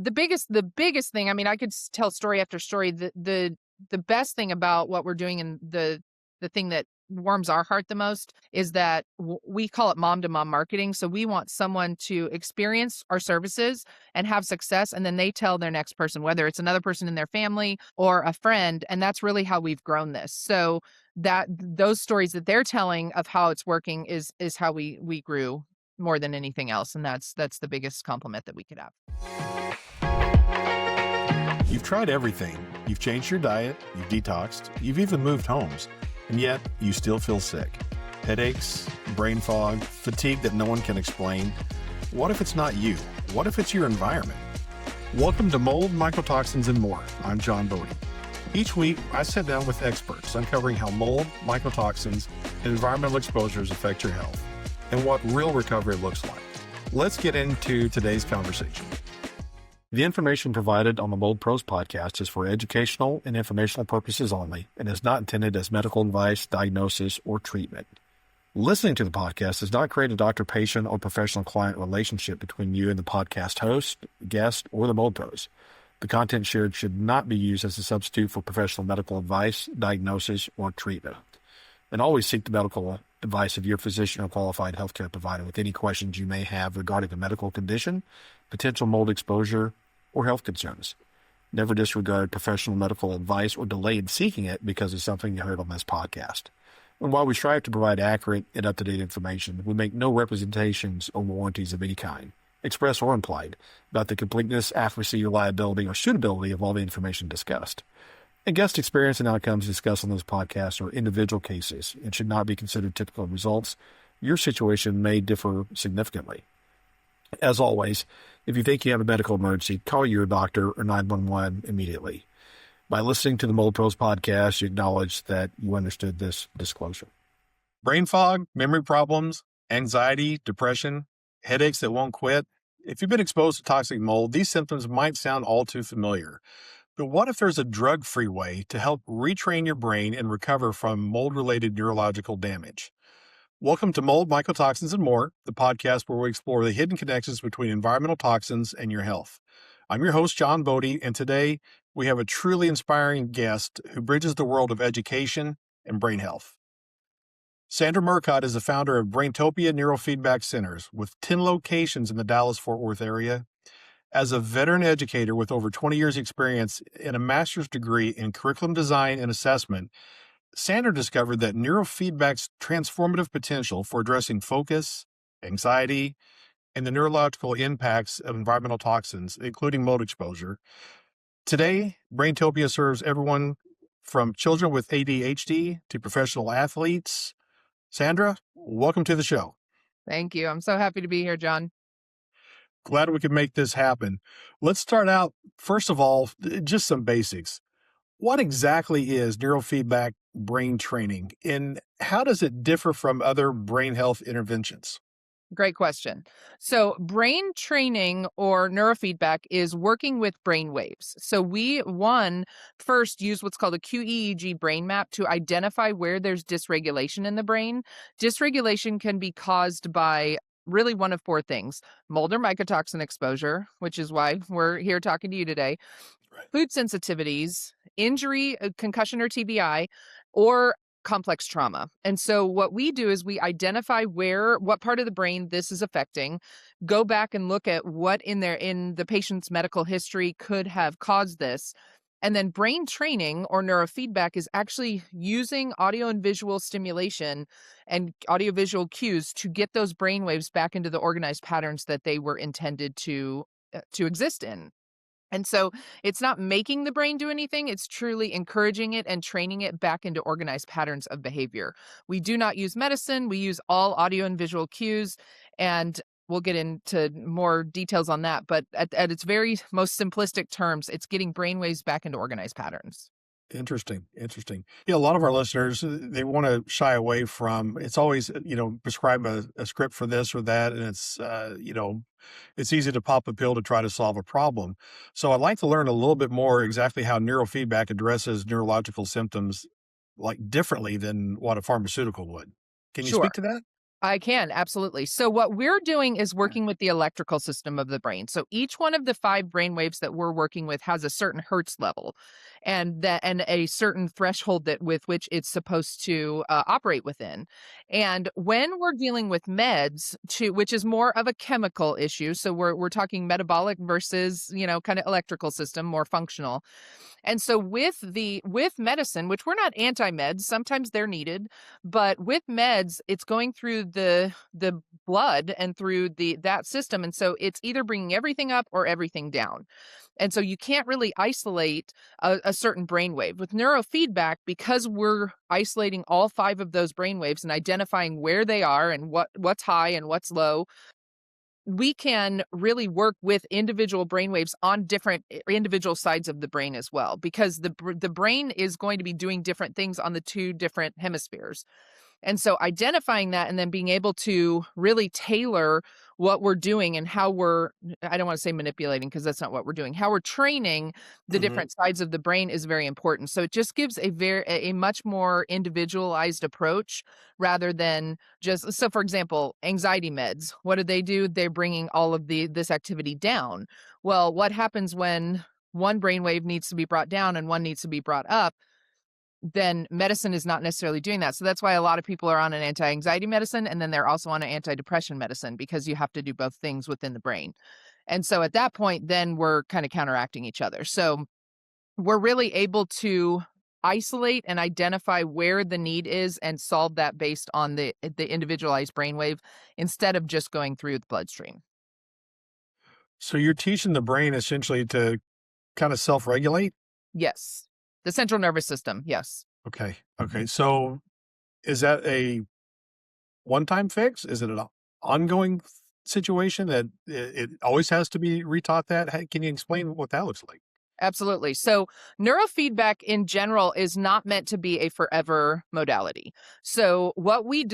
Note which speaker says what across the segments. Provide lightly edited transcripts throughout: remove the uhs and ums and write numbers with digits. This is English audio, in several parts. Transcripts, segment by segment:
Speaker 1: the biggest thing, I mean, I could tell story after story. The best thing about what we're doing, and the thing that warms our heart the most, is that we call it mom to mom marketing. So we want someone to experience our services and have success, and then they tell their next person, whether it's another person in their family or a friend. And that's really how we've grown this. So that those stories that they're telling of how it's working is how we grew more than anything else. And that's the biggest compliment that we could have.
Speaker 2: You've tried everything. You've changed your diet, you've detoxed, you've even moved homes, and yet you still feel sick. Headaches, brain fog, fatigue that no one can explain. What if it's not you? What if it's your environment? Welcome to Mold, Mycotoxins, and More. I'm John Bodie. Each week, I sit down with experts uncovering how mold, mycotoxins, and environmental exposures affect your health, and what real recovery looks like. Let's get into today's conversation. The information provided on the Mold Pros podcast is for educational and informational purposes only and is not intended as medical advice, diagnosis, or treatment. Listening to the podcast does not create a doctor-patient or professional-client relationship between you and the podcast host, guest, or the Mold Pros. The content shared should not be used as a substitute for professional medical advice, diagnosis, or treatment. And always seek the medical advice of your physician or qualified healthcare provider with any questions you may have regarding a medical condition, potential mold exposure, or health concerns. Never disregard professional medical advice or delay in seeking it because of something you heard on this podcast. And while we strive to provide accurate and up-to-date information, we make no representations or warranties of any kind, express or implied, about the completeness, accuracy, reliability, or suitability of all the information discussed. And guest experience and outcomes discussed on this podcast are individual cases and should not be considered typical results. Your situation may differ significantly. As always, if you think you have a medical emergency, call your doctor or 911 immediately. By listening to the Mold Pros podcast, you acknowledge that you understood this disclosure. Brain fog, memory problems, anxiety, depression, headaches that won't quit. If you've been exposed to toxic mold, these symptoms might sound all too familiar. But what if there's a drug-free way to help retrain your brain and recover from mold-related neurological damage? Welcome to Mold, Mycotoxins, and More, the podcast where we explore the hidden connections between environmental toxins and your health. I'm your host, John Bodie, and today we have a truly inspiring guest who bridges the world of education and brain health. Sandra Murcott is the founder of Braintopia Neurofeedback Centers with 10 locations in the Dallas-Fort Worth area. As a veteran educator with over 20 years' experience and a master's degree in curriculum design and assessment, Sandra discovered that neurofeedback's transformative potential for addressing focus, anxiety, and the neurological impacts of environmental toxins, including mold exposure. Today, Braintopia serves everyone from children with ADHD to professional athletes. Sandra, welcome to the show.
Speaker 1: Thank you. I'm so happy to be here, John.
Speaker 2: Glad we could make this happen. Let's start out, first of all, just some basics. What exactly is neurofeedback brain training, and how does it differ from other brain health interventions?
Speaker 1: Great question. So brain training or neurofeedback is working with brain waves. So we, first use what's called a QEEG brain map to identify where there's dysregulation in the brain. Dysregulation can be caused by really one of four things: mold or mycotoxin exposure, which is why we're here talking to you today,
Speaker 2: Right.
Speaker 1: Food sensitivities, injury, concussion or TBI, or complex trauma. And so what we do is we identify what part of the brain this is affecting, go back and look at what in the patient's medical history could have caused this. And then brain training or neurofeedback is actually using audio and visual stimulation and audiovisual cues to get those brain waves back into the organized patterns that they were intended to exist in. And so it's not making the brain do anything, it's truly encouraging it and training it back into organized patterns of behavior. We do not use medicine, we use all audio and visual cues, and we'll get into more details on that. But at its very most simplistic terms, it's getting brainwaves back into organized patterns.
Speaker 2: Interesting. Yeah, a lot of our listeners, they want to shy away from, it's always, prescribe a script for this or that. And it's, it's easy to pop a pill to try to solve a problem. So I'd like to learn a little bit more exactly how neurofeedback addresses neurological symptoms like differently than what a pharmaceutical would. Can you
Speaker 1: Sure.
Speaker 2: speak to that?
Speaker 1: I can, absolutely. So what we're doing is working with the electrical system of the brain. So each one of the 5 brain waves that we're working with has a certain hertz level and a certain threshold that with which it's supposed to operate within. And when we're dealing with meds to which is more of a chemical issue, so we're talking metabolic versus, kind of electrical system, more functional. And so with medicine, which we're not anti-meds, sometimes they're needed, but with meds, it's going through the blood and through that system. And so it's either bringing everything up or everything down. And so you can't really isolate a certain brainwave. With neurofeedback, because we're isolating all 5 of those brainwaves and identifying where they are and what's high and what's low, we can really work with individual brainwaves on different individual sides of the brain as well, because the brain is going to be doing different things on the 2 different hemispheres. And so identifying that and then being able to really tailor what we're doing and how I don't want to say manipulating because that's not what we're doing. How we're training the
Speaker 2: Hmm.
Speaker 1: different sides of the brain is very important. So it just gives a much more individualized approach rather than just, so for example, anxiety meds. What do? They're bringing all of this activity down. Well, what happens when one brainwave needs to be brought down and one needs to be brought up? Then medicine is not necessarily doing that. So that's why a lot of people are on an anti-anxiety medicine and then they're also on an antidepressant medicine because you have to do both things within the brain. And so at that point, then we're kind of counteracting each other. So we're really able to isolate and identify where the need is and solve that based on the individualized brainwave instead of just going through the bloodstream.
Speaker 2: So you're teaching the brain essentially to kind of self-regulate?
Speaker 1: Yes. The central nervous system. Yes.
Speaker 2: Okay. Okay. So is that a one-time fix? Is it an ongoing situation that it always has to be retaught that? Can you explain what that looks like?
Speaker 1: Absolutely. So, neurofeedback in general is not meant to be a forever modality. So,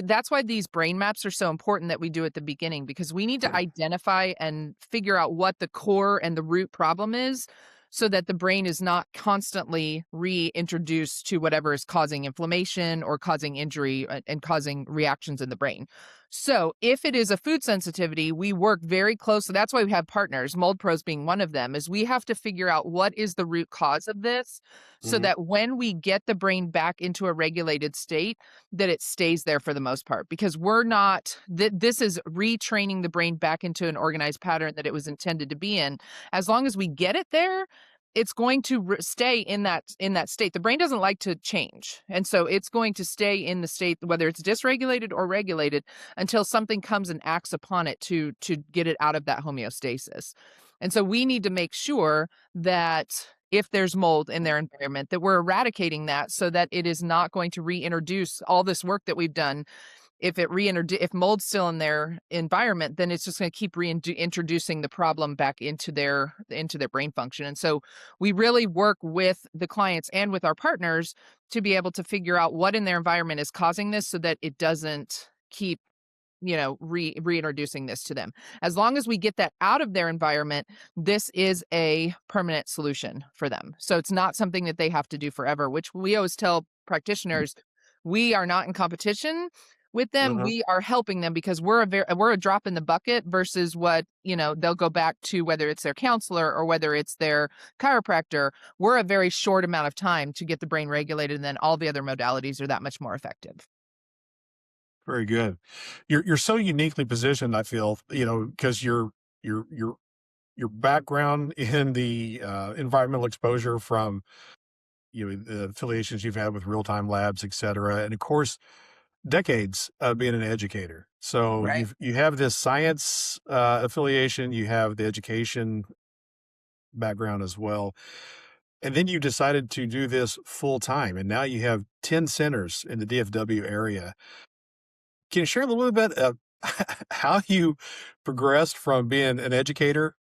Speaker 1: that's why these brain maps are so important that we do at the beginning, because we need to identify and figure out what the core and the root problem is so that the brain is not constantly reintroduced to whatever is causing inflammation or causing injury and causing reactions in the brain. So, if it is a food sensitivity, we work very closely. That's why we have partners, Mold Pros being one of them, is we have to figure out what is the root cause of this so
Speaker 2: Mhm.
Speaker 1: that when we get the brain back into a regulated state, that it stays there for the most part. Because we're not, this is retraining the brain back into an organized pattern that it was intended to be in. As long as we get it there, it's going to stay in that state. The brain doesn't like to change. And so it's going to stay in the state, whether it's dysregulated or regulated, until something comes and acts upon it to get it out of that homeostasis. And so we need to make sure that if there's mold in their environment, that we're eradicating that so that it is not going to reintroduce all this work that we've done. If mold's still in their environment, then it's just going to keep reintroducing the problem back into their brain function. And so we really work with the clients and with our partners to be able to figure out what in their environment is causing this so that it doesn't keep reintroducing this to them. As long as we get that out of their environment, this is a permanent solution for them. So it's not something that they have to do forever, which we always tell practitioners, we are not in competition with them.
Speaker 2: Mhm.
Speaker 1: We are helping them because we're a drop in the bucket versus what, they'll go back to, whether it's their counselor or whether it's their chiropractor. We're a very short amount of time to get the brain regulated, and then all the other modalities are that much more effective.
Speaker 2: Very good. You're so uniquely positioned, I feel, because your your background in the environmental exposure from the affiliations you've had with real time labs, et cetera, and of course decades of being an educator. So
Speaker 1: Right.
Speaker 2: you have this science affiliation, you have the education background as well, and then you decided to do this full time, and now you have 10 centers in the DFW area. Can you share a little bit of how you progressed from being an educator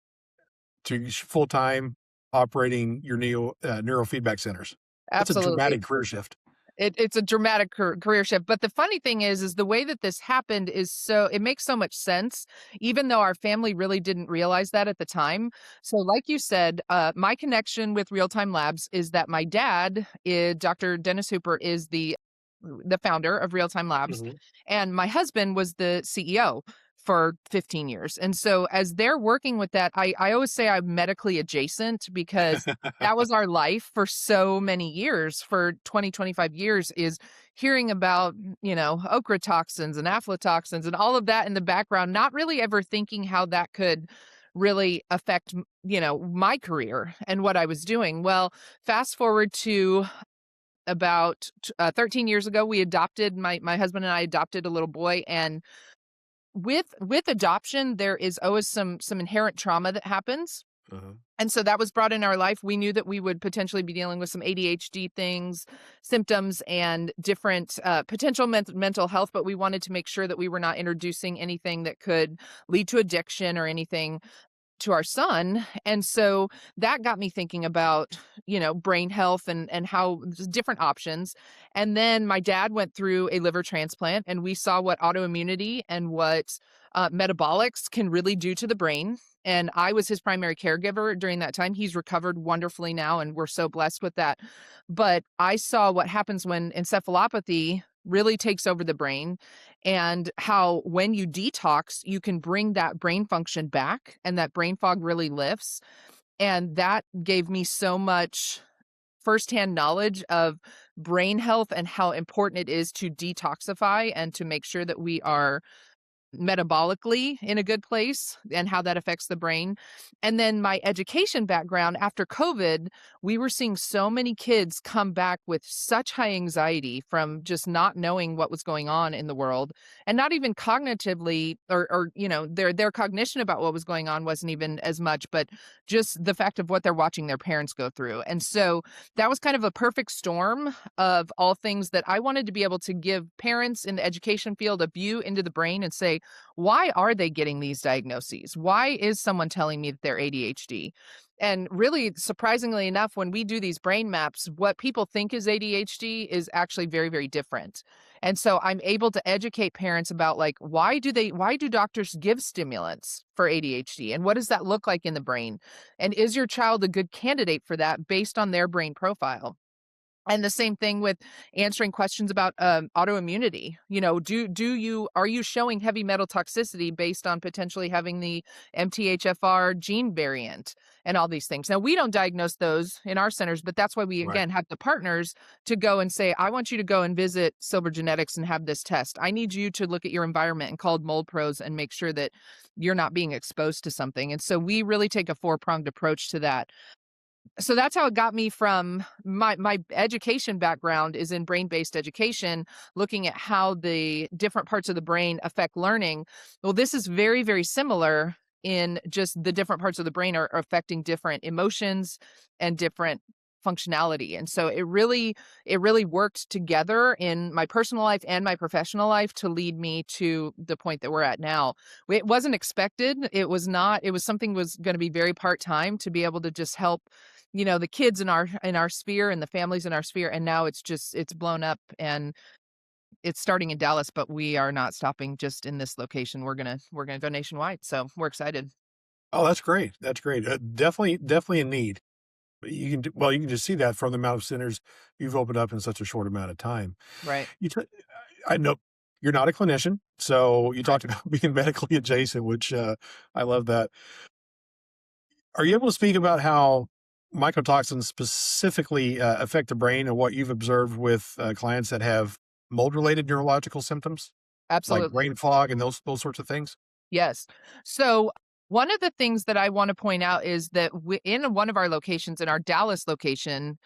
Speaker 2: to full time operating your neurofeedback centers? That's a
Speaker 1: Absolutely.
Speaker 2: dramatic career shift.
Speaker 1: It's a dramatic career shift. But the funny thing is the way that this happened is it makes so much sense, even though our family really didn't realize that at the time. So, like you said, my connection with Real Time Labs is that my dad, Dr. Dennis Hooper, is the the founder of Real Time Labs,
Speaker 2: Mhm.
Speaker 1: and my husband was the CEO for 15 years. And so as they're working with that, I always say I'm medically adjacent because that was our life for so many years, for 20, 25 years, is hearing about, okra toxins and aflatoxins and all of that in the background, not really ever thinking how that could really affect, my career and what I was doing. Well, fast forward to about 13 years ago, we adopted my husband and I adopted a little boy, and with adoption there is always some inherent trauma that happens.
Speaker 2: Uh-huh.
Speaker 1: And so that was brought in our life. We knew that we would potentially be dealing with some ADHD things, symptoms, and different potential mental health, but we wanted to make sure that we were not introducing anything that could lead to addiction or anything to our son. And so that got me thinking about, brain health and how different options. And then my dad went through a liver transplant, and we saw what autoimmunity and what metabolics can really do to the brain. And I was his primary caregiver during that time. He's recovered wonderfully now, and we're so blessed with that. But I saw what happens when encephalopathy really takes over the brain, and how when you detox, you can bring that brain function back and that brain fog really lifts. And that gave me so much firsthand knowledge of brain health and how important it is to detoxify and to make sure that we are metabolically in a good place and how that affects the brain. And then my education background after COVID, we were seeing so many kids come back with such high anxiety from just not knowing what was going on in the world, and not even cognitively, or their cognition about what was going on wasn't even as much, but just the fact of what they're watching their parents go through. And so that was kind of a perfect storm of all things that I wanted to be able to give parents in the education field a view into the brain and say, why are they getting these diagnoses? Why is someone telling me that they're ADHD? And really, surprisingly enough, when we do these brain maps, what people think is ADHD is actually very, very different. And so I'm able to educate parents about, like, why do doctors give stimulants for ADHD? And what does that look like in the brain? And is your child a good candidate for that based on their brain profile? And the same thing with answering questions about autoimmunity. Are you showing heavy metal toxicity based on potentially having the MTHFR gene variant and all these things? Now, we don't diagnose those in our centers, but that's why we
Speaker 2: Right.
Speaker 1: again have the partners to go and say, I want you to go and visit Silver Genetics and have this test. I need you to look at your environment and call Mold Pros and make sure that you're not being exposed to something. And so we really take a four-pronged approach to that. So that's how it got me from my education background is in brain-based education, looking at how the different parts of the brain affect learning. Well, this is very, very similar in just the different parts of the brain are affecting different emotions and different functionality. And so it really worked together in my personal life and my professional life to lead me to the point that we're at now. It wasn't expected. It was not, it was something was going to be very part-time to be able to just help the kids in our sphere and the families in our sphere. And now it's blown up, and it's starting in Dallas, but we are not stopping just in this location. We're gonna go nationwide, so we're excited.
Speaker 2: Oh, that's great. That's great. Definitely a need. But you can just see that from the amount of centers you've opened up in such a short amount of time.
Speaker 1: Right.
Speaker 2: You t I know you're not a clinician, so you
Speaker 1: Right.
Speaker 2: talked about being medically adjacent, which, I love that. Are you able to speak about how mycotoxins specifically, affect the brain and what you've observed with, clients that have mold-related neurological symptoms, like
Speaker 1: Absolutely.
Speaker 2: brain fog and those sorts of things?
Speaker 1: Yes. So one of the things that I want to point out is that in one of our locations, in our Dallas location,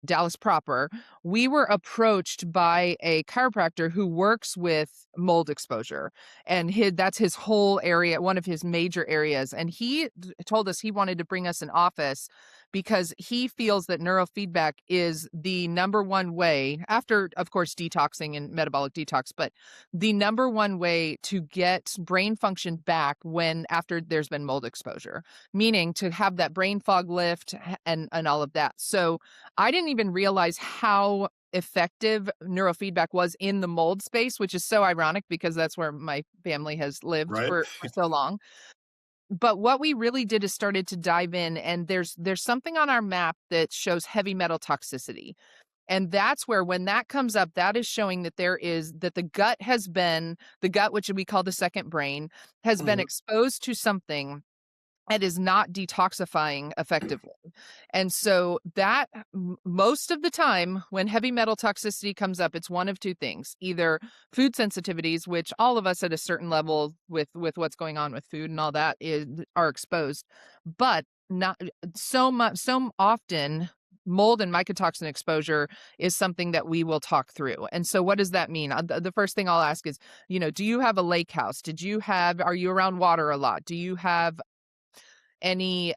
Speaker 1: Dallas proper, we were approached by a chiropractor who works with mold exposure, and that's his whole area, one of his major areas. And he told us he wanted to bring us an office because he feels that neurofeedback is the number one way, after, of course, detoxing and metabolic detox, but the number one way to get brain function back when after there's been mold exposure, meaning to have that brain fog lift and all of that. So I didn't even realize how effective neurofeedback was in the mold space, which is so ironic because that's where my family has lived
Speaker 2: Right?
Speaker 1: for so long. But what we really did is started to dive in, and there's something on our map that shows heavy metal toxicity. And that's where when that comes up, that is showing that that the gut, which we call the second brain, has been
Speaker 2: Mhm.
Speaker 1: exposed to something and is not detoxifying effectively. And so that most of the time when heavy metal toxicity comes up, it's one of two things. Either food sensitivities, which all of us at a certain level with what's going on with food and all that are exposed, but not so often mold and mycotoxin exposure is something that we will talk through. And so what does that mean? The first thing I'll ask is, do you have a lake house? Are you around water a lot? Any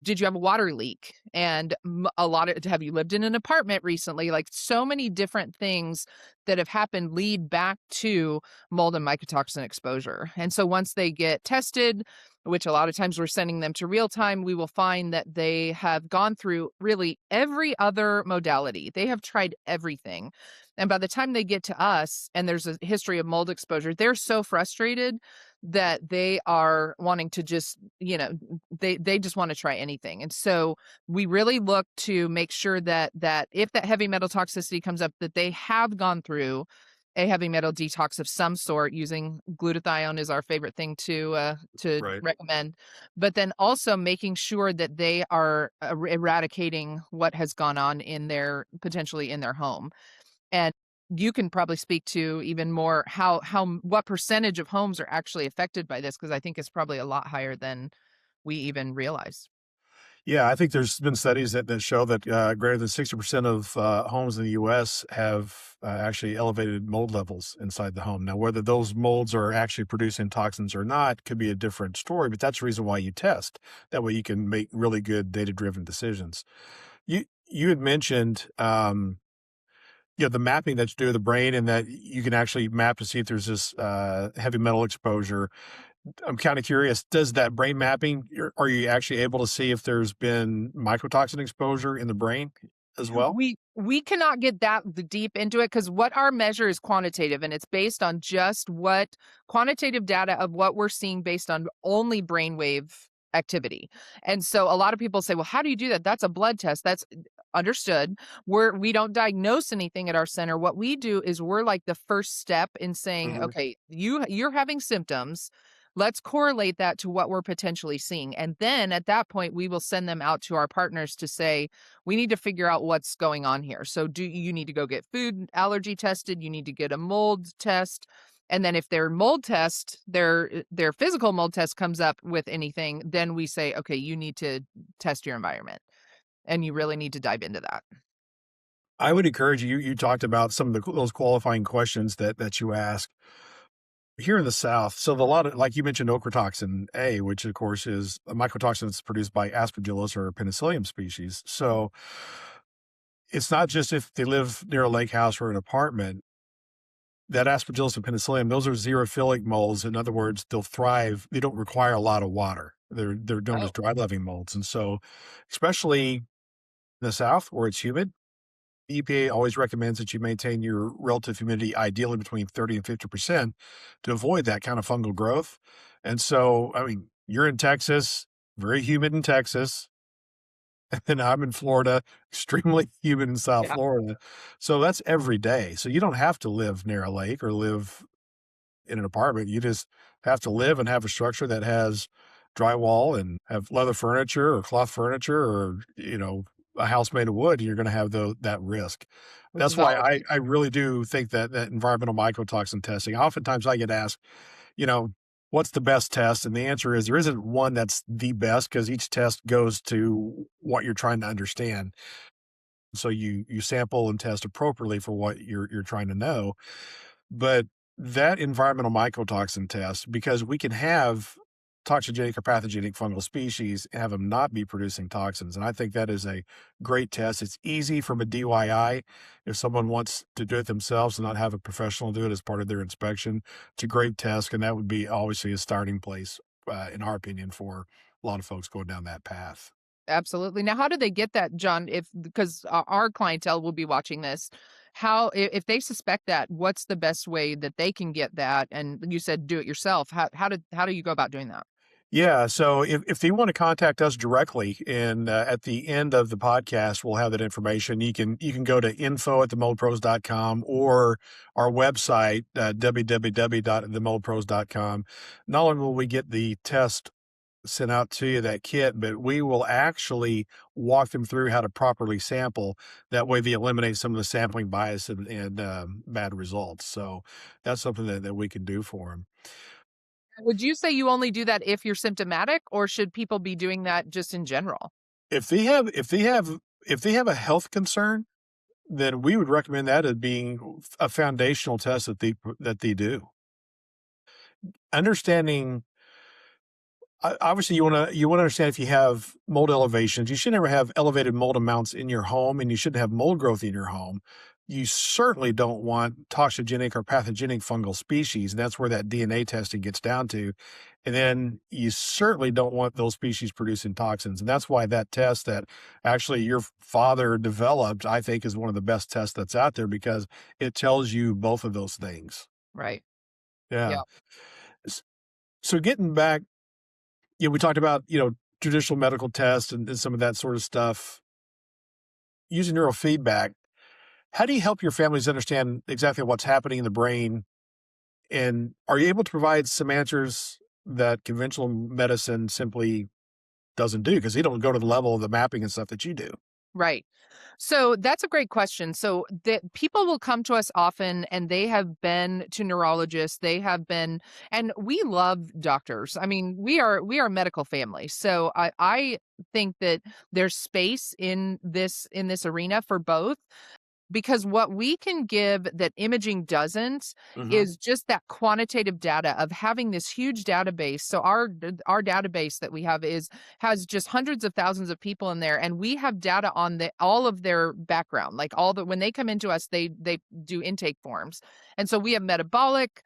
Speaker 1: Did you have a water leak? And have you lived in an apartment recently? Like, so many different things that have happened lead back to mold and mycotoxin exposure. And so once they get tested, which a lot of times we're sending them to real time, we will find that they have gone through really every other modality. They have tried everything. And by the time they get to us and there's a history of mold exposure, they're so frustrated that they are wanting to just, they just want to try anything. And so we really look to make sure that if that heavy metal toxicity comes up, that they have gone through a heavy metal detox of some sort. Using glutathione is our favorite thing to
Speaker 2: Right.
Speaker 1: recommend, but then also making sure that they are eradicating what has gone on potentially in their home. And you can probably speak to even more what percentage of homes are actually affected by this, because I think it's probably a lot higher than we even realize.
Speaker 2: Yeah, I think there's been studies that show that greater than 60% of homes in the U.S. have actually elevated mold levels inside the home. Now, whether those molds are actually producing toxins or not could be a different story, but that's the reason why you test. That way you can make really good data-driven decisions. You had mentioned the mapping that you do of the brain and that you can actually map to see if there's this heavy metal exposure. I'm kind of curious, does that brain mapping, are you actually able to see if there's been mycotoxin exposure in the brain as well?
Speaker 1: We cannot get that deep into it, because what our measure is quantitative, and it's based on just what quantitative data of what we're seeing based on only brainwave activity. And so a lot of people say, well, how do you do that? That's a blood test. That's understood. We don't diagnose anything at our center. What we do is we're like the first step in saying,
Speaker 2: Mhm.
Speaker 1: okay, you're having symptoms. Let's correlate that to what we're potentially seeing. And then at that point, we will send them out to our partners to say, we need to figure out what's going on here. So do you need to go get food allergy tested? You need to get a mold test. And then if their physical mold test comes up with anything, then we say, okay, you need to test your environment and you really need to dive into that.
Speaker 2: I would encourage you. You talked about some of those qualifying questions that you ask here in the South. So a lot of, like you mentioned, ochratoxin A, which of course is a mycotoxin that's produced by Aspergillus or Penicillium species. So it's not just if they live near a lake house or an apartment. That Aspergillus and Penicillium, those are xerophilic molds. In other words, they'll thrive. They don't require a lot of water. They're known as
Speaker 1: Oh,
Speaker 2: dry living molds. And so, especially in the South where it's humid, the EPA always recommends that you maintain your relative humidity ideally between 30 and 50% to avoid that kind of fungal growth. And so, I mean, you're in Texas, very humid in Texas, and I'm in Florida, extremely humid in South
Speaker 1: yeah.
Speaker 2: Florida. So that's every day. So you don't have to live near a lake or live in an apartment. You just have to live and have a structure that has drywall and have leather furniture or cloth furniture or, a house made of wood. You're going to have that risk. That's why
Speaker 1: Valid.
Speaker 2: I really do think that environmental mycotoxin testing, oftentimes I get asked, you know, what's the best test? And the answer is there isn't one that's the best because each test goes to what you're trying to understand. So you sample and test appropriately for what you're trying to know. But that environmental mycotoxin test, because we can have toxigenic or pathogenic fungal species and have them not be producing toxins. And I think that is a great test. It's easy from a DIY. If someone wants to do it themselves and not have a professional do it as part of their inspection, it's a great test. And that would be obviously a starting place, in our opinion, for a lot of folks going down that path.
Speaker 1: Absolutely. Now, how do they get that, John? If Because our clientele will be watching this, if they suspect that, what's the best way that they can get that? And you said do it yourself. How do you go about doing that?
Speaker 2: Yeah, so if they want to contact us directly, and at the end of the podcast, we'll have that information. You can go to info@themoldpros.com or our website, www.themoldpros.com. Not only will we get the test sent out to you, that kit, but we will actually walk them through how to properly sample. That way they eliminate some of the sampling bias and bad results. So that's something that we can do for them.
Speaker 1: Would you say you only do that if you're symptomatic, or should people be doing that just in general?
Speaker 2: If they have a health concern, then we would recommend that as being a foundational test that they do. Understanding obviously, you wanna understand if you have mold elevations. You should never have elevated mold amounts in your home, and you shouldn't have mold growth in your home. You certainly don't want toxigenic or pathogenic fungal species, and that's where that DNA testing gets down to. And then you certainly don't want those species producing toxins, and that's why that test that actually your father developed, I think, is one of the best tests that's out there because it tells you both of those things.
Speaker 1: Right.
Speaker 2: Yeah.
Speaker 1: Yeah.
Speaker 2: S so getting back, we talked about, traditional medical tests and some of that sort of stuff. Using neurofeedback, how do you help your families understand exactly what's happening in the brain? And are you able to provide some answers that conventional medicine simply doesn't do? Because they don't go to the level of the mapping and stuff that you do.
Speaker 1: Right. So that's a great question. So the people will come to us often and they have been to neurologists, they have been, and we love doctors. I mean, we are a medical family. So I think that there's space in this arena for both, because what we can give that imaging doesn't
Speaker 2: Mhm.
Speaker 1: is just that quantitative data of having this huge database. So our database that we have has just hundreds of thousands of people in there, and we have data on the all of their background, like all the when they come into us, they do intake forms. And so we have metabolic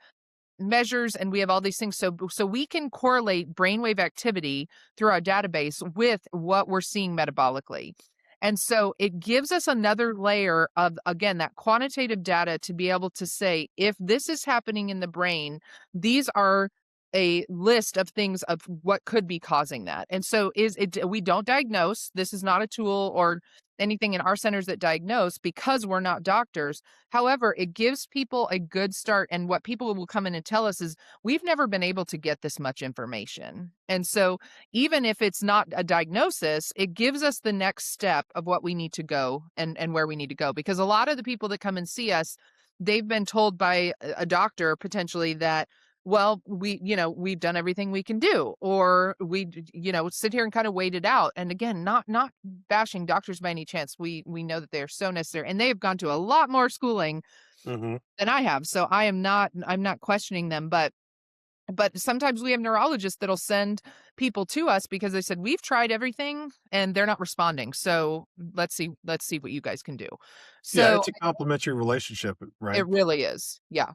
Speaker 1: measures and we have all these things, so we can correlate brainwave activity through our database with what we're seeing metabolically. And so it gives us another layer of, again, that quantitative data to be able to say, if this is happening in the brain, these are a list of things of what could be causing that. And so is it we don't diagnose. This is not a tool or anything in our centers that diagnose, because we're not doctors. However, it gives people a good start. And what people will come in and tell us is, we've never been able to get this much information. And so even if it's not a diagnosis, it gives us the next step of what we need to go and where we need to go. Because a lot of the people that come and see us, they've been told by a doctor potentially that, well, we've done everything we can do, or sit here and kind of wait it out. And again, not bashing doctors by any chance. We know that they're so necessary, and they have gone to a lot more schooling
Speaker 2: Mhm.
Speaker 1: than I have. So I'm not questioning them, but sometimes we have neurologists that'll send people to us because they said, we've tried everything and they're not responding. So let's see what you guys can do.
Speaker 2: Yeah,
Speaker 1: So
Speaker 2: it's a complementary relationship,
Speaker 1: it
Speaker 2: right?
Speaker 1: really is. Yeah.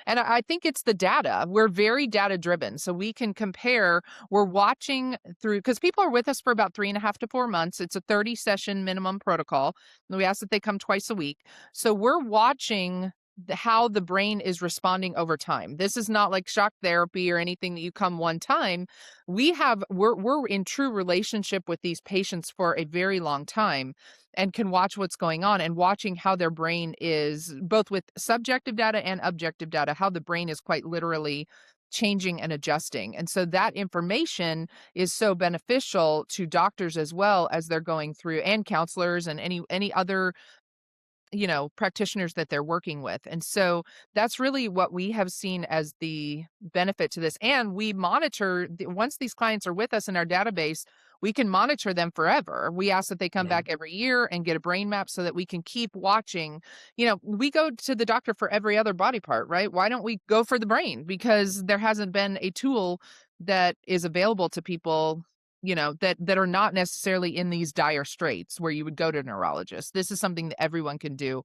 Speaker 1: And I think it's the data. We're very data driven. So we can compare, we're watching through, because people are with us for about 3.5 to 4 months. It's a 30 session minimum protocol. And we ask that they come twice a week. So we're watching how the brain is responding over time. This is not like shock therapy or anything that you come one time. We're in true relationship with these patients for a very long time, and can watch what's going on, and watching how their brain is, both with subjective data and objective data, how the brain is quite literally changing and adjusting. And so that information is so beneficial to doctors as well as they're going through, and counselors and any other practitioners that they're working with. And so that's really what we have seen as the benefit to this. And we monitor, once these clients are with us in our database, we can monitor them forever. We ask that they come back
Speaker 2: Mhm.
Speaker 1: every year and get a brain map so that we can keep watching. We go to the doctor for every other body part, right? Why don't we go for the brain? Because there hasn't been a tool that is available to people, that are not necessarily in these dire straits where you would go to a neurologist. This is something that everyone can do.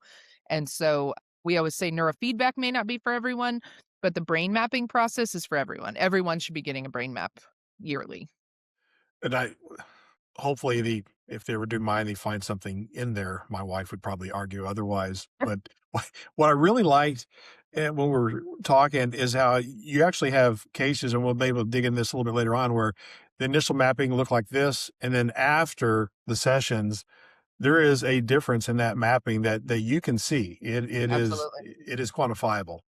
Speaker 1: And so we always say neurofeedback may not be for everyone, but the brain mapping process is for everyone. Everyone should be getting a brain map yearly.
Speaker 2: And hopefully if they were to mine, they find something in there. My wife would probably argue otherwise. But what I really liked And when we're talking is how you actually have cases, and we'll be able to dig in this a little bit later on, where the initial mapping looked like this, and then after the sessions, there is a difference in that mapping that you can see.
Speaker 1: Absolutely.
Speaker 2: It is quantifiable.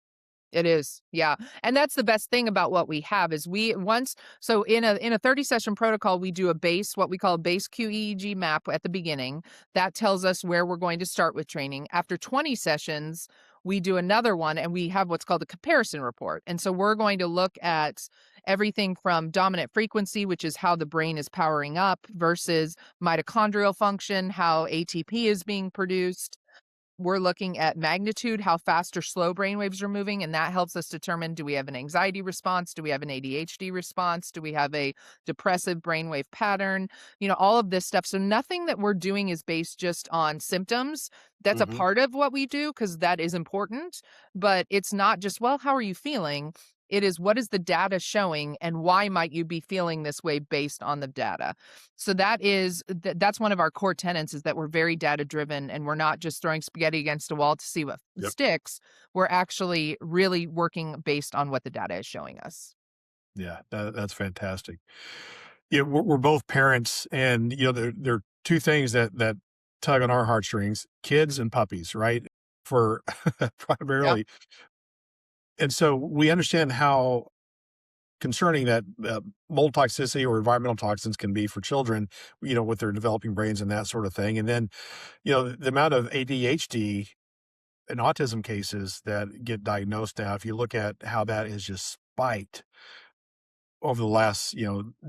Speaker 1: It is. Yeah. And that's the best thing about what we have is we once so in a 30 session protocol we do a base what we call a base QEEG map at the beginning. That tells us where we're going to start with training. After 20 sessions, we do another one and we have what's called a comparison report. And so we're going to look at everything from dominant frequency, which is how the brain is powering up versus mitochondrial function, how ATP is being produced. We're looking at magnitude, how fast or slow brain waves are moving, and that helps us determine, do we have an anxiety response? Do we have an ADHD response? Do we have a depressive brainwave pattern? All of this stuff. So nothing that we're doing is based just on symptoms. That's a
Speaker 2: Mhm.
Speaker 1: part of what we do because that is important, but it's not just, well, how are you feeling? It is, what is the data showing and why might you be feeling this way based on the data? So that's one of our core tenets is that we're very data driven and we're not just throwing spaghetti against a wall to see what
Speaker 2: Yep.
Speaker 1: sticks. We're actually really working based on what the data is showing us.
Speaker 2: Yeah, that's fantastic. Yeah, we're both parents, and there are two things that tug on our heartstrings: kids and puppies, right? For
Speaker 1: Yeah,
Speaker 2: primarily, and so we understand how concerning that mold toxicity or environmental toxins can be for children, with their developing brains and that sort of thing. And then, the amount of ADHD and autism cases that get diagnosed now, if you look at how that is just spiked over the last,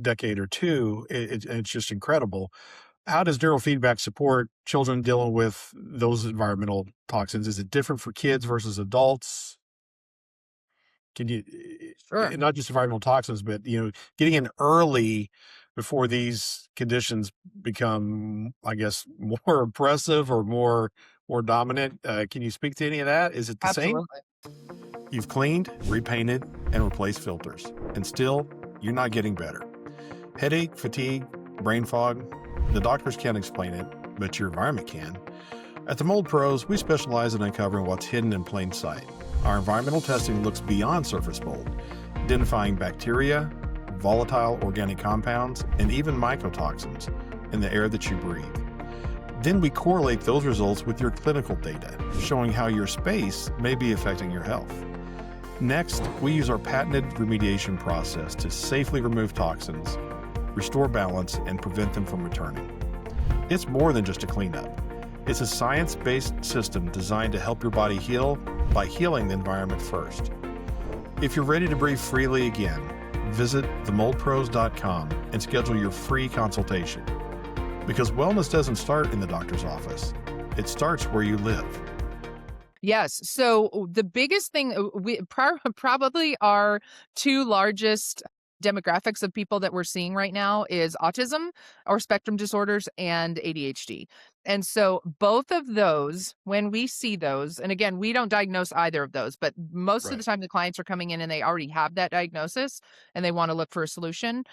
Speaker 2: decade or two, it's just incredible. How does neurofeedback support children dealing with those environmental toxins? Is it different for kids versus adults? Can you
Speaker 1: sure.
Speaker 2: not just environmental toxins, but, getting in early before these conditions become, I guess, more oppressive or more dominant? Can you speak to any of that? Is it the same?
Speaker 1: Absolutely.
Speaker 2: You've cleaned, repainted, and replaced filters, and still, you're not getting better. Headache, fatigue, brain fog, the doctors can't explain it, but your environment can. At the Mold Pros, we specialize in uncovering what's hidden in plain sight. Our environmental testing looks beyond surface mold, identifying bacteria, volatile organic compounds, and even mycotoxins in the air that you breathe. Then we correlate those results with your clinical data, showing how your space may be affecting your health. Next, we use our patented remediation process to safely remove toxins, restore balance, and prevent them from returning. It's more than just a cleanup. It's a science-based system designed to help your body heal by healing the environment first. If you're ready to breathe freely again, visit themoldpros.com and schedule your free consultation. Because wellness doesn't start in the doctor's office. It starts where you live.
Speaker 1: Yes. So the biggest thing we probably our two largest demographics of people that we're seeing right now is autism or spectrum disorders and ADHD. And so both of those, when we see those, and again, we don't diagnose either of those, but most of the
Speaker 2: Right.
Speaker 1: time the clients are coming in and they already have that diagnosis and they want to look for a solution.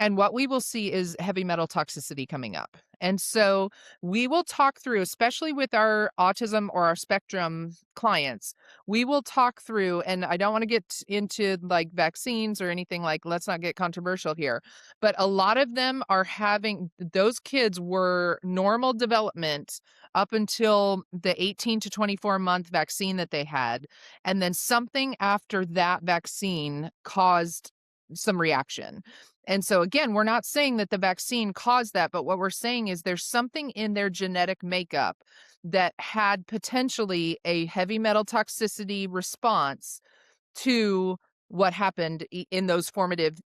Speaker 1: And what we will see is heavy metal toxicity coming up. And so we will talk through, especially with our autism or our spectrum clients, we will talk through, and I don't want to get into like vaccines or anything like, let's not get controversial here, but a lot of them are having, those kids were normal development up until the 18 to 24-month vaccine that they had. And then something after that vaccine caused some reaction. And so again, we're not saying that the vaccine caused that, but what we're saying is there's something in their genetic makeup that had potentially a heavy metal toxicity response to what happened in those formative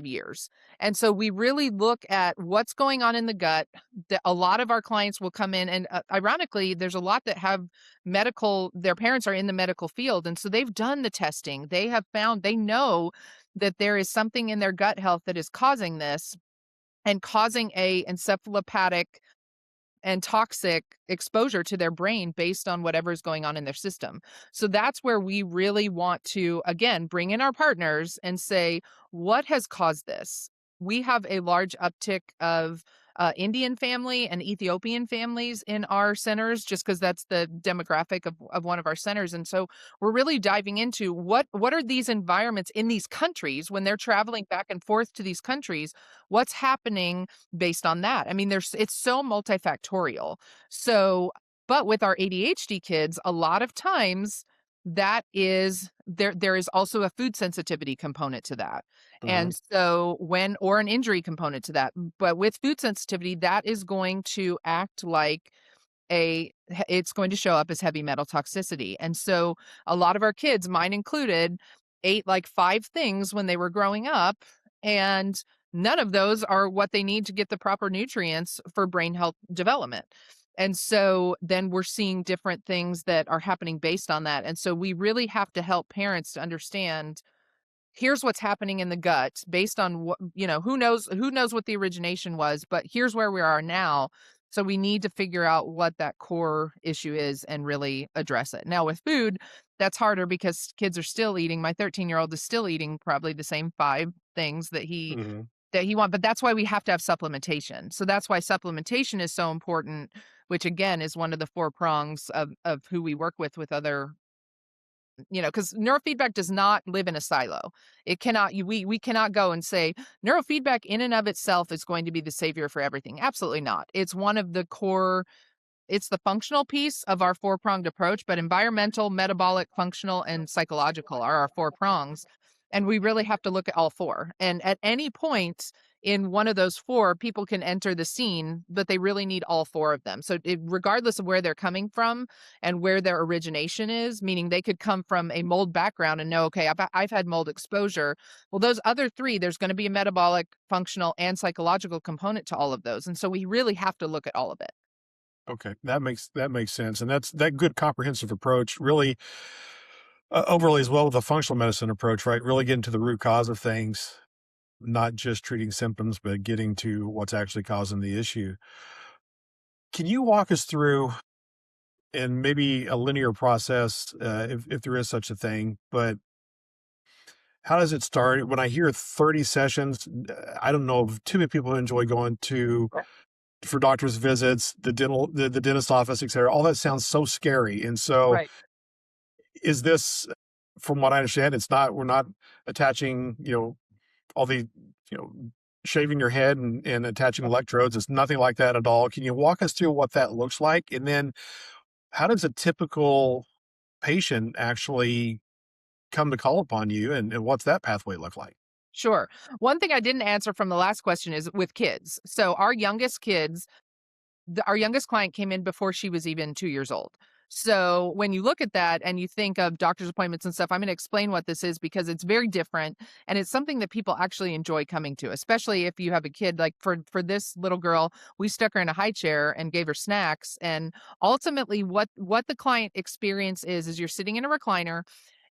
Speaker 1: years. And so we really look at what's going on in the gut. That a lot of our clients will come in and ironically, there's a lot that have their parents are in the medical field. And so they've done the testing. They have found, they know that there is something in their gut health that is causing this and causing a encephalopathic and toxic exposure to their brain based on whatever is going on in their system. So that's where we really want to, again, bring in our partners and say, what has caused this? We have a large uptick of Indian family and Ethiopian families in our centers, just because that's the demographic of one of our centers. And so we're really diving into what are these environments in these countries when they're traveling back and forth to these countries, what's happening based on that. I mean, it's so multifactorial. So, but with our ADHD kids, a lot of times that is there is also a food sensitivity component to that.
Speaker 2: Hmm.
Speaker 1: And so or an injury component to that. But with food sensitivity, that is going to act like it's going to show up as heavy metal toxicity. And so a lot of our kids, mine included, ate like 5 things when they were growing up, and none of those are what they need to get the proper nutrients for brain health development. And so then we're seeing different things that are happening based on that. And so we really have to help parents to understand, here's what's happening in the gut based on what, who knows what the origination was, but here's where we are now. So we need to figure out what that core issue is and really address it. Now with food, that's harder because kids are still eating. My 13-year-old is still eating probably the same 5 things
Speaker 2: Hmm.
Speaker 1: that he want, but that's why we have to have supplementation. So that's why supplementation is so important, which again is one of the 4 prongs of who we work with other, because neurofeedback does not live in a silo. It cannot, we cannot go and say neurofeedback in and of itself is going to be the savior for everything. Absolutely not. It's one of the core, it's the functional piece of our 4-pronged approach, but environmental, metabolic, functional, and psychological are our 4 prongs. And we really have to look at all 4. And at any point in one of those 4, people can enter the scene, but they really need all 4 of them. So regardless of where they're coming from and where their origination is, meaning they could come from a mold background and know, okay, I've had mold exposure. Well, those other 3, there's going to be a metabolic, functional, and psychological component to all of those. And so we really have to look at all of it.
Speaker 2: Okay, that makes sense, and that's that good comprehensive approach really overlays well with the functional medicine approach, right? Really getting to the root cause of things, not just treating symptoms, but getting to what's actually causing the issue. Can you walk us through, in maybe a linear process, if there is such a thing, but how does it start? When I hear 30 sessions, I don't know of too many people who enjoy going to for doctor's visits, the dentist office, et cetera. All that sounds so scary. And so
Speaker 1: Right.
Speaker 2: is this, from what I understand, we're not attaching, all the, you know, shaving your head and attaching electrodes. It's nothing like that at all. Can you walk us through what that looks like? And then how does a typical patient actually come to call upon you, and what's that pathway look like?
Speaker 1: Sure. One thing I didn't answer from the last question is with kids. So our youngest kids, our youngest client came in before she was even 2 years old. So when you look at that and you think of doctor's appointments and stuff, I'm going to explain what this is because it's very different and it's something that people actually enjoy coming to, especially if you have a kid. Like for this little girl, we stuck her in a high chair and gave her snacks, and ultimately what the client experience is you're sitting in a recliner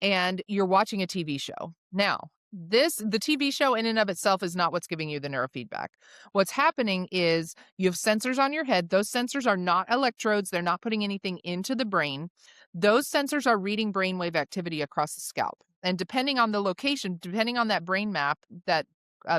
Speaker 1: and you're watching a TV show. Now, the TV show in and of itself is not what's giving you the neurofeedback. What's happening is you have sensors on your head. Those sensors are not electrodes. They're not putting anything into the brain. Those sensors are reading brainwave activity across the scalp. And depending on the location, depending on that brain map, that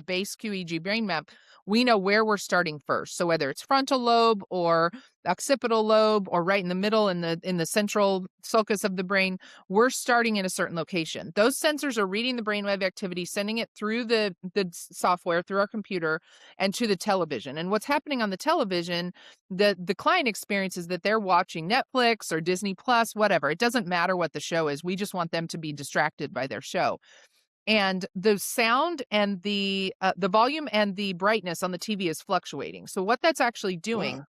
Speaker 1: base QEG brain map, we know where we're starting first. So whether it's frontal lobe or occipital lobe or right in the middle in the central sulcus of the brain, we're starting in a certain location. Those sensors are reading the brainwave activity, sending it through the software, through our computer, and to the television. And what's happening on the television, the client experiences that they're watching Netflix or Disney Plus, whatever. It doesn't matter what the show is. We just want them to be distracted by their show. And the sound and the volume and the brightness on the TV is fluctuating. So what that's actually doing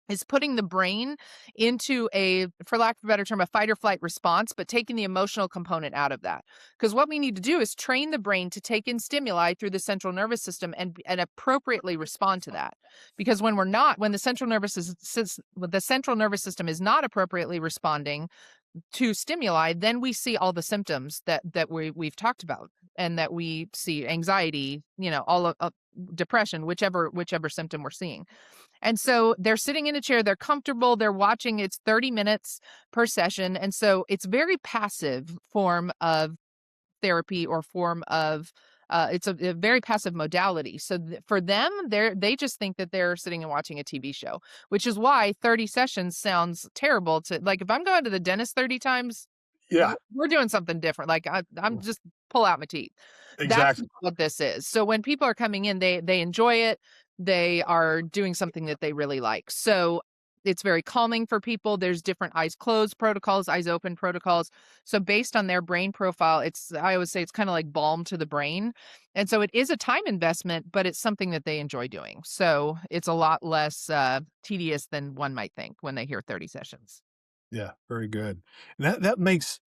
Speaker 1: is putting the brain into a, for lack of a better term, a fight or flight response, but taking the emotional component out of that. Because what we need to do is train the brain to take in stimuli through the central nervous system and appropriately respond to that. Because when the central nervous system is not appropriately responding to stimuli, then we see all the symptoms that we've talked about, and that we see anxiety, all of depression, whichever symptom we're seeing. And so they're sitting in a chair, they're comfortable, they're watching, it's 30 minutes per session. And so it's very passive form of therapy or form of It's a very passive modality. So for them, they just think that they're sitting and watching a TV show, which is why 30 sessions sounds terrible to like if I'm going to the dentist 30 times,
Speaker 2: Yeah,
Speaker 1: we're doing something different. Like I'm just pull out my teeth. That's
Speaker 2: exactly.
Speaker 1: what this is. So when people are coming in, they enjoy it. They are doing something that they really like. So it's very calming for people. There's different eyes closed protocols, eyes open protocols. So based on their brain profile, I always say it's kind of like balm to the brain. And so it is a time investment, but it's something that they enjoy doing. So it's a lot less tedious than one might think when they hear 30 sessions.
Speaker 2: Yeah, very good. And that makes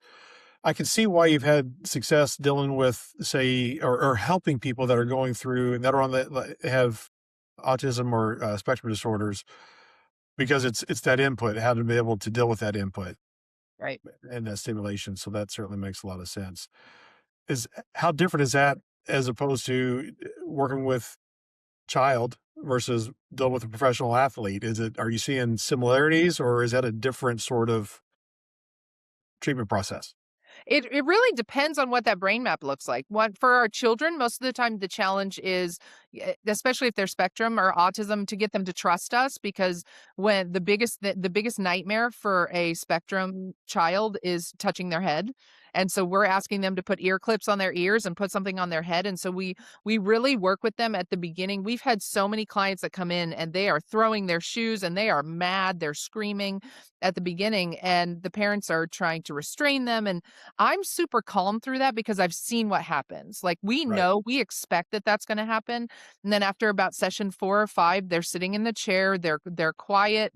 Speaker 2: I can see why you've had success dealing with, say, or helping people that are going through and that are on the have autism or spectrum disorders because it's that input, how to be able to deal with that input
Speaker 1: Right.
Speaker 2: and that stimulation. So that certainly makes a lot of sense. Is how different is that as opposed to working with child versus dealing with a professional athlete? Are you seeing similarities or is that a different sort of treatment process?
Speaker 1: It really depends on what that brain map looks like. What for our children, most of the time the challenge is, especially if they're spectrum or autism, to get them to trust us because when the biggest nightmare for a spectrum child is touching their head. And so we're asking them to put ear clips on their ears and put something on their head. And so we really work with them at the beginning. We've had so many clients that come in and they are throwing their shoes and they are mad, they're screaming at the beginning, and the parents are trying to restrain them. And I'm super calm through that because I've seen what happens. Like we
Speaker 2: Right.
Speaker 1: know, we expect that that's going to happen. And then after about session 4 or 5, they're sitting in the chair, they're quiet,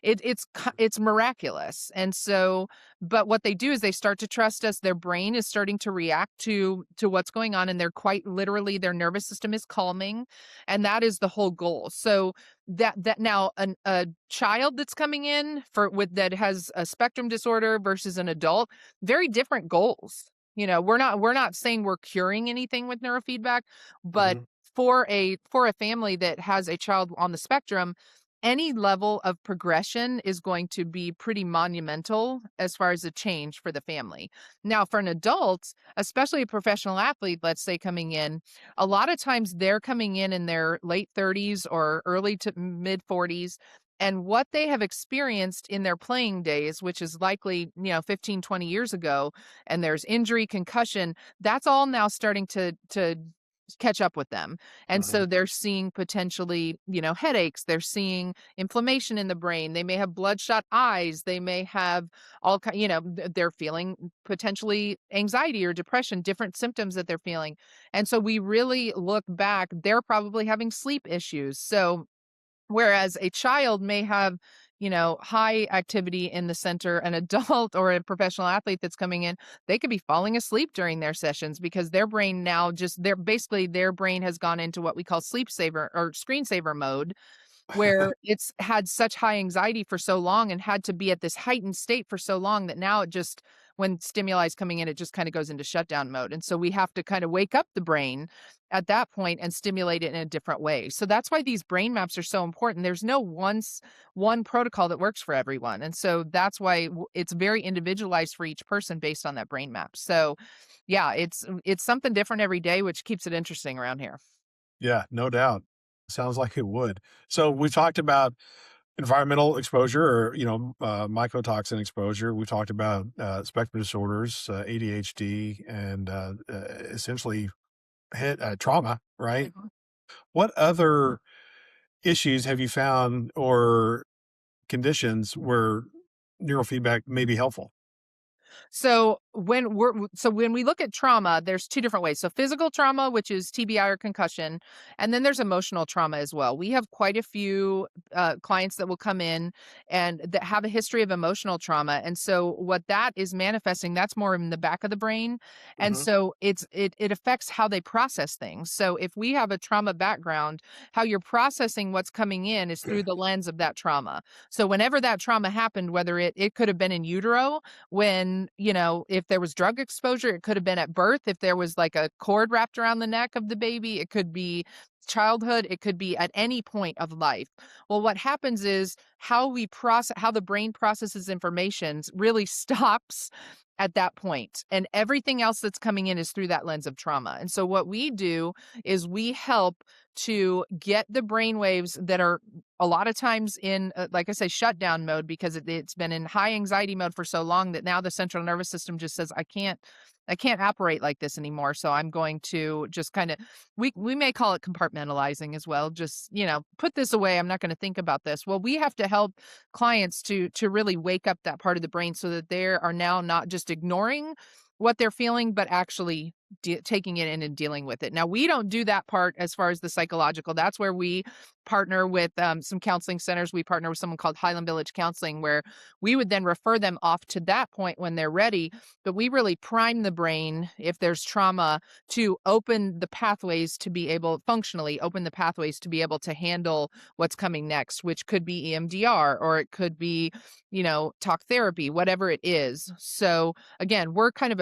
Speaker 1: it's miraculous. And so but what they do is they start to trust us. Their brain is starting to react to what's going on and they're quite literally their nervous system is calming, and that is the whole goal. So that now a child that's coming in for with that has a spectrum disorder versus an adult, very different goals. We're not saying we're curing anything with neurofeedback, but
Speaker 2: Mhm.
Speaker 1: for a family that has a child on the spectrum, any level of progression is going to be pretty monumental as far as a change for the family. Now, for an adult, especially a professional athlete, let's say coming in, a lot of times they're coming in their late 30s or early to mid 40s. And what they have experienced in their playing days, which is likely, 15, 20 years ago, and there's injury, concussion, that's all now starting to catch up with them. And
Speaker 2: Mhm.
Speaker 1: so they're seeing potentially, headaches, they're seeing inflammation in the brain, they may have bloodshot eyes, they may have they're feeling potentially anxiety or depression, different symptoms that they're feeling. And so we really look back, they're probably having sleep issues. So whereas a child may have, high activity in the center, an adult or a professional athlete that's coming in, they could be falling asleep during their sessions because their brain now just their brain has gone into what we call sleep saver or screensaver mode, where it's had such high anxiety for so long and had to be at this heightened state for so long that now it just when stimuli is coming in, it just kind of goes into shutdown mode. And so we have to kind of wake up the brain at that point and stimulate it in a different way. So that's why these brain maps are so important. There's no one protocol that works for everyone. And so that's why it's very individualized for each person based on that brain map. So yeah, it's something different every day, which keeps it interesting around here.
Speaker 2: Yeah, no doubt. Sounds like it would. So we talked about environmental exposure or, mycotoxin exposure. We talked about spectrum disorders, ADHD, and essentially trauma, right? What other issues have you found or conditions where neurofeedback may be helpful?
Speaker 1: So when we look at trauma, there's two different ways. So physical trauma, which is TBI or concussion, and then there's emotional trauma as well. We have quite a few clients that will come in and that have a history of emotional trauma, and so what that is manifesting, that's more in the back of the brain, and
Speaker 2: Mhm.
Speaker 1: so it affects how they process things. So if we have a trauma background, how you're processing what's coming in is through the lens of that trauma. So whenever that trauma happened, whether it could have been in utero when, if there was drug exposure, it could have been at birth. If there was like a cord wrapped around the neck of the baby, it could be childhood, it could be at any point of life. Well, what happens is how the brain processes information really stops at that point, and everything else that's coming in is through that lens of trauma. And so what we do is we help to get the brain waves that are a lot of times in, like I say, shutdown mode, because it's been in high anxiety mode for so long that now the central nervous system just says, I can't operate like this anymore. So I'm going to just kind of, we may call it compartmentalizing as well. Just, put this away. I'm not going to think about this. Well, we have to help clients to really wake up that part of the brain so that they are now not just ignoring what they're feeling, but actually taking it in and dealing with it. Now, we don't do that part as far as the psychological. That's where we partner with some counseling centers. We partner with someone called Highland Village Counseling, where we would then refer them off to that point when they're ready. But we really prime the brain, if there's trauma, to open the pathways to be able, functionally open the pathways to be able to handle what's coming next, which could be EMDR, or it could be, talk therapy, whatever it is. So again, we're kind of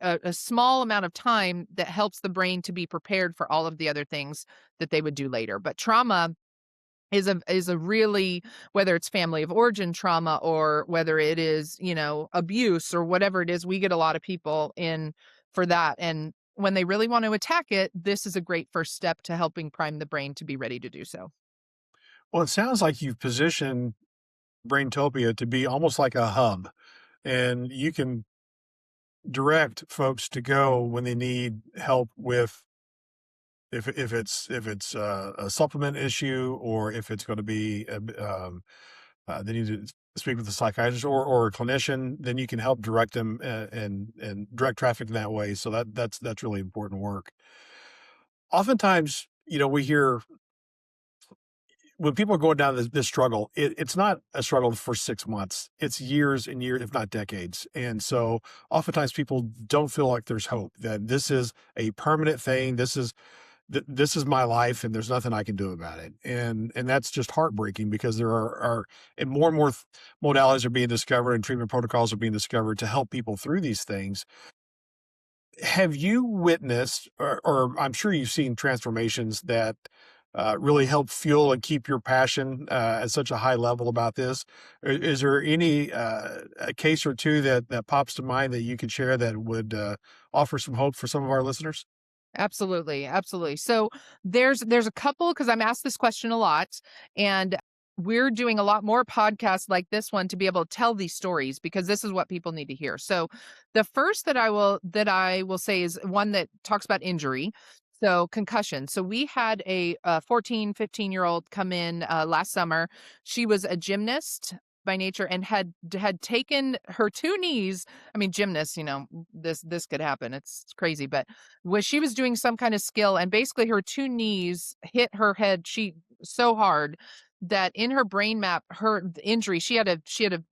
Speaker 1: a small amount of time that helps the brain to be prepared for all of the other things that they would do later. But trauma is a really, whether it's family of origin trauma or whether it is, abuse or whatever it is, we get a lot of people in for that. And when they really want to attack it, this is a great first step to helping prime the brain to be ready to do so.
Speaker 2: Well, it sounds like you've positioned Braintopia to be almost like a hub, and you can direct folks to go when they need help with, if it's a supplement issue, or if it's going to be they need to speak with a psychiatrist or a clinician. Then you can help direct them, and direct traffic in that way. So that's really important work. Oftentimes, we hear when people are going down this struggle, it's not a struggle for 6 months. It's years and years, if not decades. And so oftentimes people don't feel like there's hope, that this is a permanent thing. This is my life, and there's nothing I can do about it. And that's just heartbreaking, because there are and more modalities are being discovered, and treatment protocols are being discovered to help people through these things. Have you witnessed, or I'm sure you've seen transformations that really help fuel and keep your passion at such a high level about this? Is there any a case or two that pops to mind that you could share that would offer some hope for some of our listeners?
Speaker 1: Absolutely, absolutely. So there's a couple, because I'm asked this question a lot, and we're doing a lot more podcasts like this one to be able to tell these stories, because this is what people need to hear. So the first that I will say is one that talks about injury. So concussion. So we had a 14, 15-year-old come in last summer. She was a gymnast by nature and had taken her two knees. I mean, gymnasts, this could happen. It's crazy. But when she was doing some kind of skill, and basically her two knees hit her head she so hard that in her brain map, her injury, she had a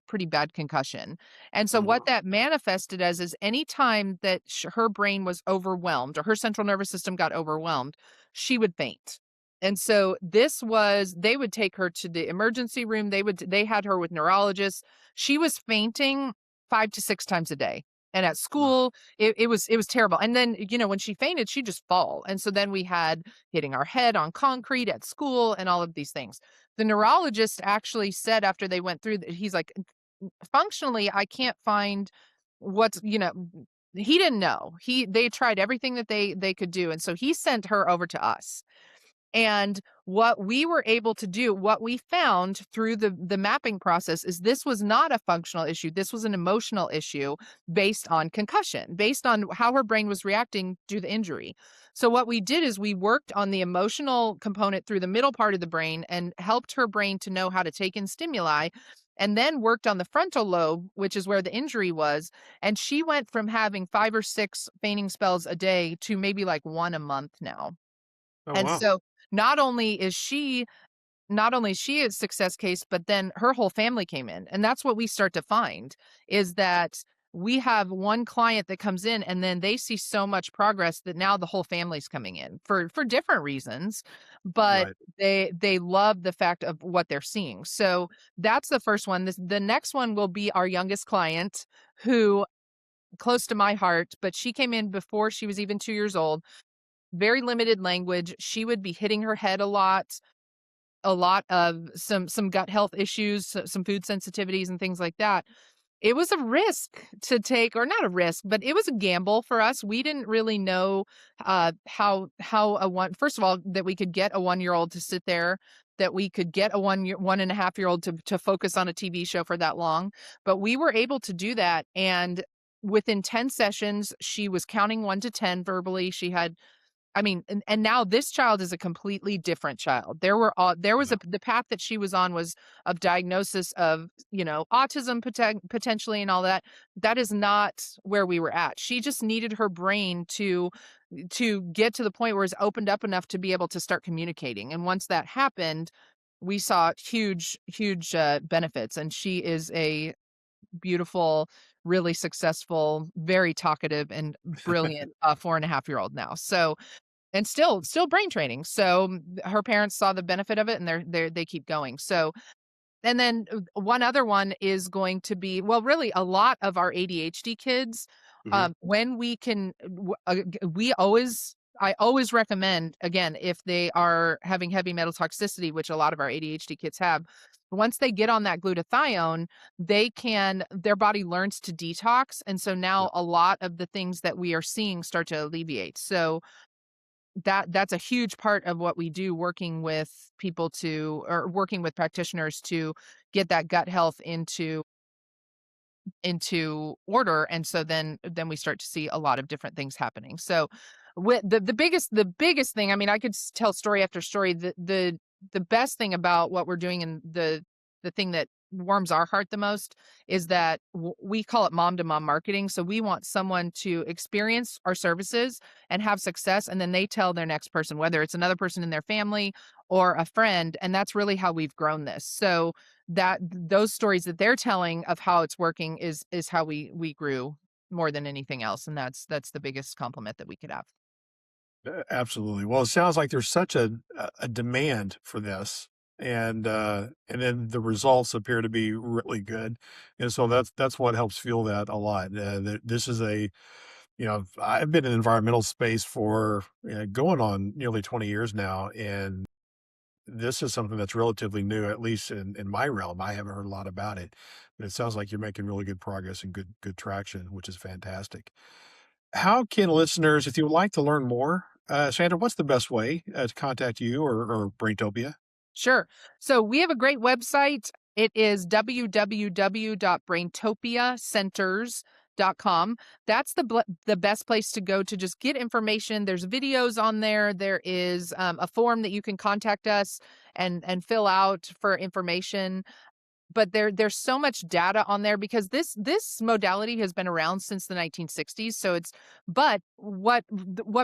Speaker 1: pretty bad concussion. And so what
Speaker 2: Mhm.
Speaker 1: that manifested as is any time that her brain was overwhelmed, or her central nervous system got overwhelmed, she would faint. And so they would take her to the emergency room. They had her with neurologists. She was fainting 5 to 6 times a day. And at
Speaker 2: Wow.
Speaker 1: school, it was terrible. And then, when she fainted, she'd just fall. And so then we had hitting our head on concrete at school and all of these things. The neurologist actually said, after they went through, he's like, functionally, I can't find what's, he didn't know. They tried everything that they could do. And so he sent her over to us. And what we were able to do, what we found through the mapping process, is this was not a functional issue. This was an emotional issue based on concussion, based on how her brain was reacting to the injury. So what we did is we worked on the emotional component through the middle part of the brain and helped her brain to know how to take in stimuli, and then worked on the frontal lobe, which is where the injury was. And she went from having 5 or 6 fainting spells a day to maybe like one a month now.
Speaker 2: Oh,
Speaker 1: And
Speaker 2: wow.
Speaker 1: so not only is she a success case, but then her whole family came in. And that's what we start to find, is that we have one client that comes in, and then they see so much progress that now the whole family's coming in for different reasons, but
Speaker 2: Right.
Speaker 1: they love the fact of what they're seeing. So that's the first one. The next one will be our youngest client, who, close to my heart, but she came in before she was even 2 years old. Very limited language. She would be hitting her head a lot of some gut health issues, some food sensitivities and things like that. It was a risk to take, or not a risk, but it was a gamble for us. We didn't really know how a one first of all, that we could get a 1-year-old to sit there, that we could get a 1.5-year-old to focus on a TV show for that long. But we were able to do that. And within 10 sessions, she was counting 1 to 10 verbally. She had I mean, and now this child is a completely different child. There was
Speaker 2: Yeah.
Speaker 1: the path that she was on was of diagnosis of, autism potentially and all that. That is not where we were at. She just needed her brain to get to the point where it's opened up enough to be able to start communicating. And once that happened, we saw huge benefits. And she is a beautiful, really successful, very talkative and brilliant 4.5-year-old now. So and still brain training. So, her parents saw the benefit of it, and they keep going. So and then, one other one is going to be well, really a lot of our ADHD kids,
Speaker 2: Mhm.
Speaker 1: when we can we always I always recommend, again, if they are having heavy metal toxicity, which a lot of our ADHD kids have, once they get on that glutathione, their body learns to detox, and so
Speaker 2: Yeah.
Speaker 1: now a lot of the things that we are seeing start to alleviate. So that's a huge part of what we do working with people to or working with practitioners to get that gut health into order, and so then we start to see a lot of different things happening. So with the biggest thing, I mean, I could tell story after story. The best thing about what we're doing, and the thing that warms our heart the most, is that we call it mom to mom marketing. So we want someone to experience our services and have success, and then they tell their next person, whether it's another person in their family or a friend. And that's really how we've grown this. So that those stories that they're telling of how it's working is how we grew more than anything else. And that's the biggest compliment that we could have.
Speaker 2: Absolutely. Well, it sounds like there's such a demand for this, and then the results appear to be really good, and so that's what helps fuel that a lot. This is I've been in the environmental space for going on nearly 20 years now, and this is something that's relatively new, at least in my realm. I haven't heard a lot about it, but it sounds like you're making really good progress and good traction, which is fantastic. How can listeners, if you would like to learn more, Sandra, what's the best way to contact you or Braintopia?
Speaker 1: Sure. So we have a great website. It is www.braintopiacenters.com. That's the best place to go to just get information. There's videos on there. There is a form that you can contact us and fill out for information. But there's so much data on there because this modality has been around since the 1960s. So it's but what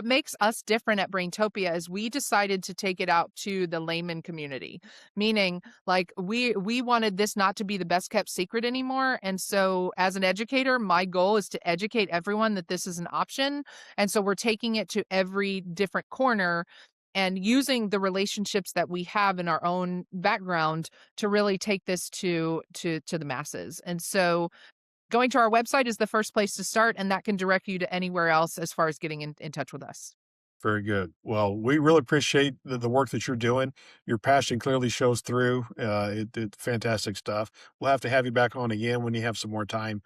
Speaker 1: makes us different at Braintopia is we decided to take it out to the layman community, meaning like we wanted this not to be the best kept secret anymore. And so as an educator, my goal is to educate everyone that this is an option. And so we're taking it to every different corner and using the relationships that we have in our own background to really take this to the masses. And so going to our website is the first place to start, and that can direct you to anywhere else as far as getting in touch with us.
Speaker 2: Very good. Well, we really appreciate the work that you're doing. Your passion clearly shows through. It's fantastic stuff. We'll have to have you back on again when you have some more time.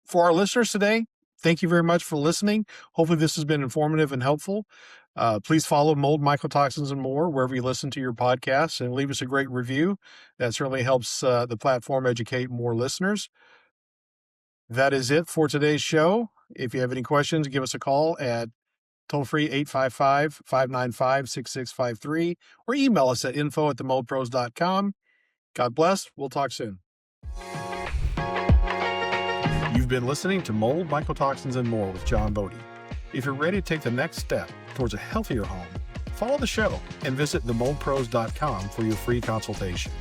Speaker 2: For our listeners today, thank you very much for listening. Hopefully, this has been informative and helpful. Please follow Mold, Mycotoxins, and More wherever you listen to your podcasts and leave us a great review. That certainly helps the platform educate more listeners. That is it for today's show. If you have any questions, give us a call at toll free 855-595-6653 or email us at info@themoldpros.com. God bless. We'll talk soon. You've been listening to Mold, Mycotoxins, and More with John Bodie. If you're ready to take the next step towards a healthier home, follow the show and visit themoldpros.com for your free consultation.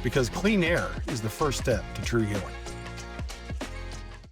Speaker 2: Because clean air is the first step to true healing.